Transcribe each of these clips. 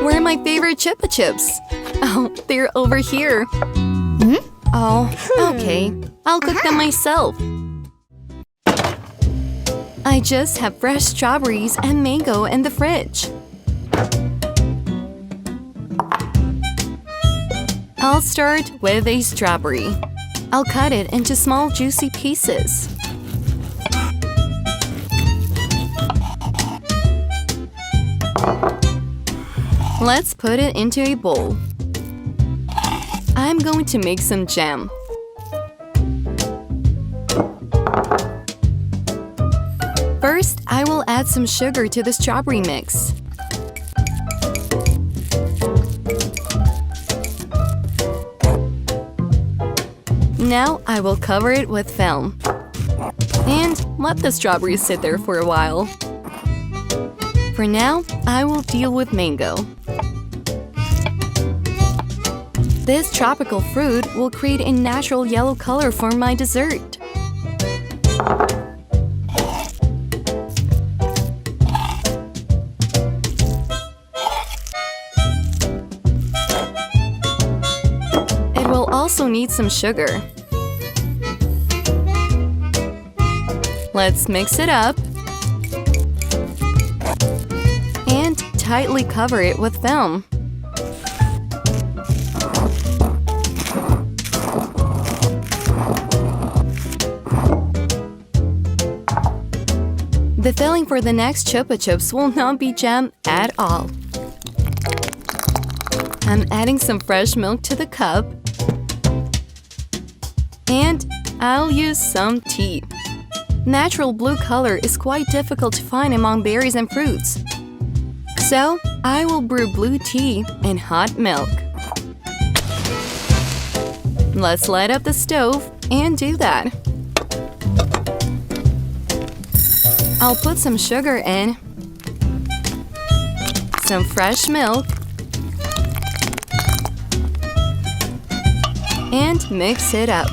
Where are my favorite Chupa Chups? Oh, they're over here. Oh, okay. I'll cook them myself. I just have fresh strawberries and mango in the fridge. I'll start with a strawberry. I'll cut it into small juicy pieces. Let's put it into a bowl. I'm going to make some jam. First, I will add some sugar to the strawberry mix. Now I will cover it with film. And let the strawberries sit there for a while. For now, I will deal with mango. This tropical fruit will create a natural yellow color for my dessert. It will also need some sugar. Let's mix it up and tightly cover it with film. The filling for the next Chupa Chups will not be jam at all. I'm adding some fresh milk to the cup. And I'll use some tea. Natural blue color is quite difficult to find among berries and fruits. So, I will brew blue tea in hot milk. Let's light up the stove and do that. I'll put some sugar in, some fresh milk, and mix it up.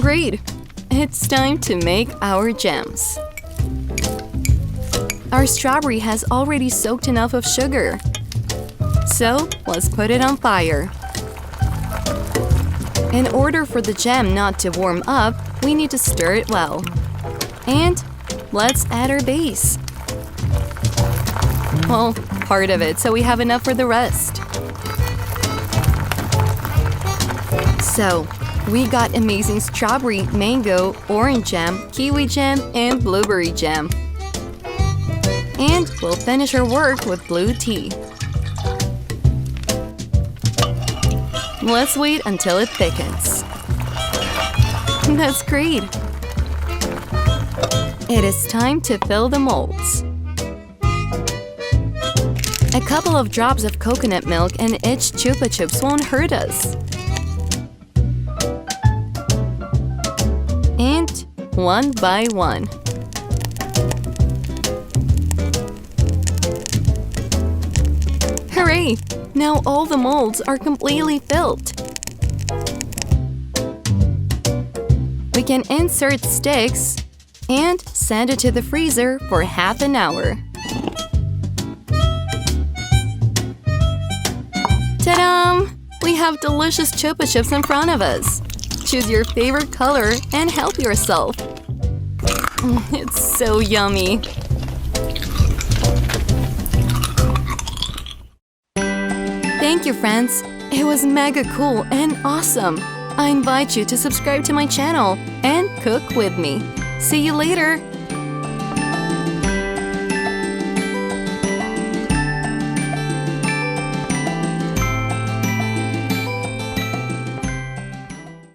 Great! It's time to make our jams. Our strawberry has already soaked enough of sugar. So, let's put it on fire. In order for the jam not to warm up, we need to stir it well. And let's add our base. Well, part of it, so we have enough for the rest. So, we got amazing strawberry, mango, orange jam, kiwi jam, and blueberry jam. And we'll finish our work with blue tea. Let's wait until it thickens. That's great! It is time to fill the molds. A couple of drops of coconut milk and each Chupa Chups won't hurt us. And one by one. Hooray! Now all the molds are completely filled. We can insert sticks and send it to the freezer for half an hour. Ta-da! We have delicious Chupa Chups in front of us. Choose your favorite color and help yourself. It's so yummy. Thank you, friends. It was mega cool and awesome. I invite you to subscribe to my channel and cook with me. See you later!